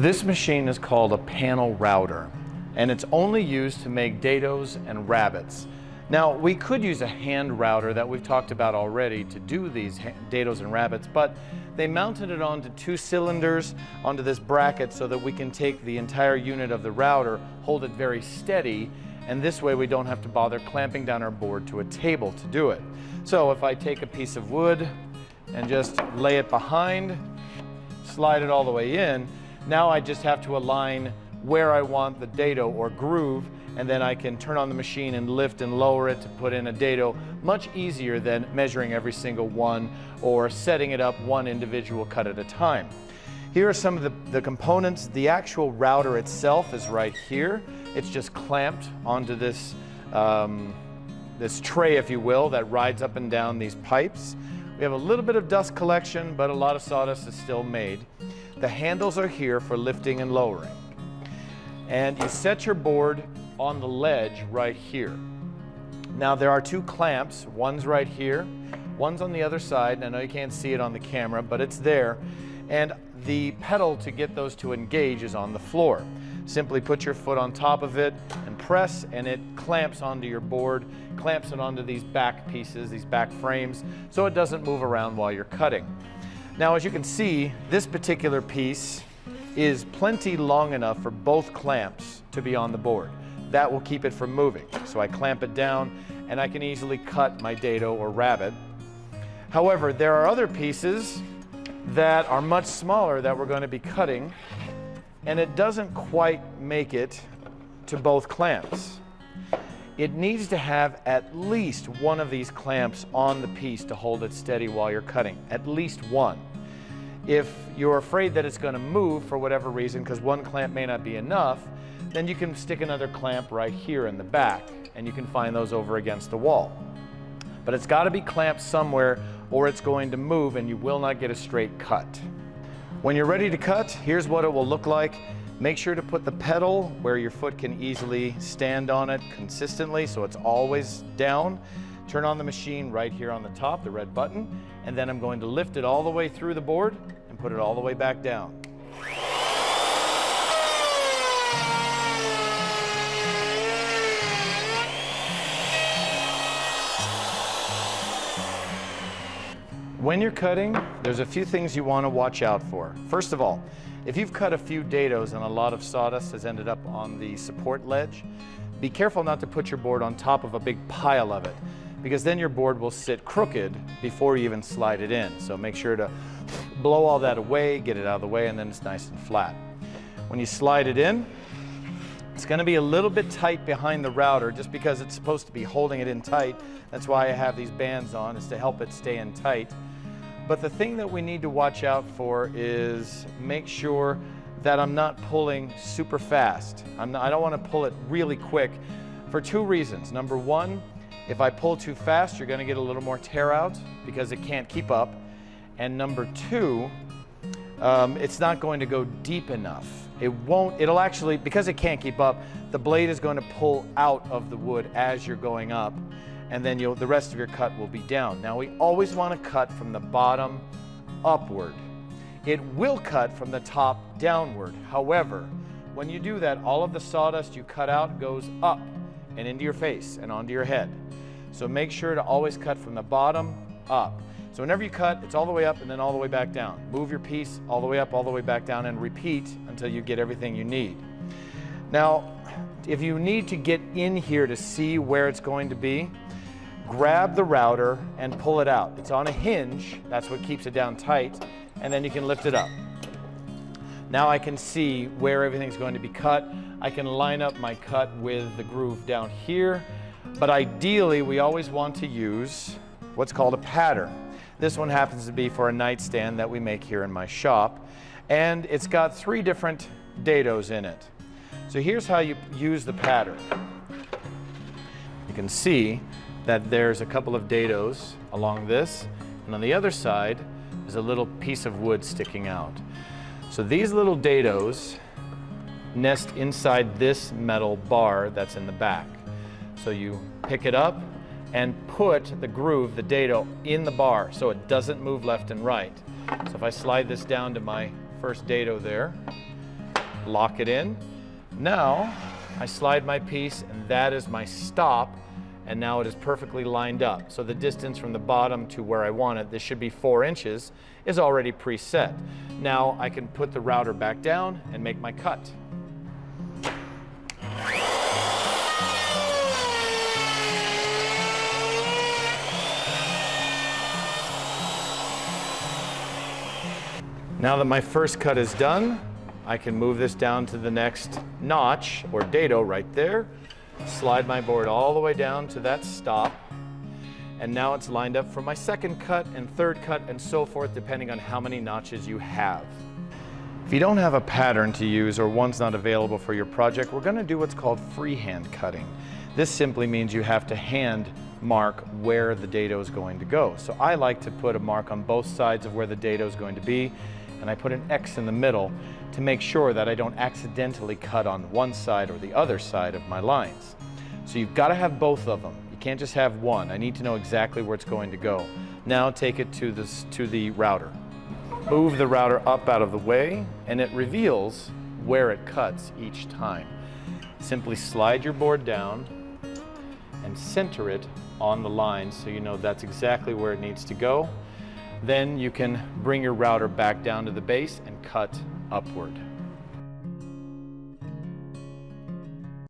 This machine is called a panel router, and it's only used to make dados and rabbets. Now, we could use a hand router that we've talked about already to do these dados and rabbets, but they mounted it onto 2 cylinders onto this bracket so that we can take the entire unit of the router, hold it very steady, and this way we don't have to bother clamping down our board to a table to do it. So if I take a piece of wood and just lay it behind, slide it all the way in, now I just have to align where I want the dado or groove, and then I can turn on the machine and lift and lower it to put in a dado much easier than measuring every single one or setting it up one individual cut at a time. Here are some of the components. The actual router itself is right here. It's just clamped onto this, this tray, if you will, that rides up and down these pipes. We have a little bit of dust collection, but a lot of sawdust is still made. The handles are here for lifting and lowering. And you set your board on the ledge right here. Now there are 2 clamps, one's right here, one's on the other side, and I know you can't see it on the camera, but it's there. And the pedal to get those to engage is on the floor. Simply put your foot on top of it and press, and it clamps onto your board, clamps it onto these back pieces, these back frames, so it doesn't move around while you're cutting. Now, as you can see, this particular piece is plenty long enough for both clamps to be on the board. That will keep it from moving. So I clamp it down and I can easily cut my dado or rabbet. However, there are other pieces that are much smaller that we're going to be cutting, and it doesn't quite make it to both clamps. It needs to have at least one of these clamps on the piece to hold it steady while you're cutting, at least one. If you're afraid that it's going to move for whatever reason, because one clamp may not be enough, then you can stick another clamp right here in the back, and you can find those over against the wall. But it's got to be clamped somewhere or it's going to move and you will not get a straight cut. When you're ready to cut, here's what it will look like. Make sure to put the pedal where your foot can easily stand on it consistently so it's always down. Turn on the machine right here on the top, the red button, and then I'm going to lift it all the way through the board and put it all the way back down. When you're cutting, there's a few things you want to watch out for. First of all, if you've cut a few dados and a lot of sawdust has ended up on the support ledge, be careful not to put your board on top of a big pile of it, because then your board will sit crooked before you even slide it in. So make sure to blow all that away, get it out of the way, and then it's nice and flat. When you slide it in, it's going to be a little bit tight behind the router just because it's supposed to be holding it in tight. That's why I have these bands on, is to help it stay in tight. But the thing that we need to watch out for is make sure that I'm not pulling super fast. I don't want to pull it really quick for 2 reasons. Number 1, if I pull too fast, you're going to get a little more tear out because it can't keep up. And number 2, it's not going to go deep enough. It'll actually, because it can't keep up, the blade is going to pull out of the wood as you're going up, and then the rest of your cut will be down. Now, we always want to cut from the bottom upward. It will cut from the top downward. However, when you do that, all of the sawdust you cut out goes up and into your face and onto your head. So make sure to always cut from the bottom up. So whenever you cut, it's all the way up and then all the way back down. Move your piece all the way up, all the way back down, and repeat until you get everything you need. Now, if you need to get in here to see where it's going to be, grab the router and pull it out. It's on a hinge, that's what keeps it down tight, and then you can lift it up. Now I can see where everything's going to be cut. I can line up my cut with the groove down here, but ideally we always want to use what's called a pattern. This one happens to be for a nightstand that we make here in my shop, and it's got 3 different dados in it. So here's how you use the pattern. You can see that there's a couple of dados along this, and on the other side is a little piece of wood sticking out. So these little dados nest inside this metal bar that's in the back. So you pick it up and put the groove, the dado, in the bar so it doesn't move left and right. So if I slide this down to my first dado there, lock it in. Now I slide my piece, and that is my stop, and now it is perfectly lined up. So the distance from the bottom to where I want it, this should be 4 inches, is already preset. Now I can put the router back down and make my cut. Now that my first cut is done, I can move this down to the next notch or dado right there, slide my board all the way down to that stop, and now it's lined up for my second cut and third cut and so forth, depending on how many notches you have. If you don't have a pattern to use or one's not available for your project, we're going to do what's called freehand cutting. This simply means you have to hand mark where the dado is going to go. So I like to put a mark on both sides of where the dado is going to be, and I put an X in the middle to make sure that I don't accidentally cut on one side or the other side of my lines. So you've got to have both of them. You can't just have one. I need to know exactly where it's going to go. Now take it to the router. Move the router up out of the way, and it reveals where it cuts each time. Simply slide your board down and center it on the line so you know that's exactly where it needs to go. Then you can bring your router back down to the base and cut upward.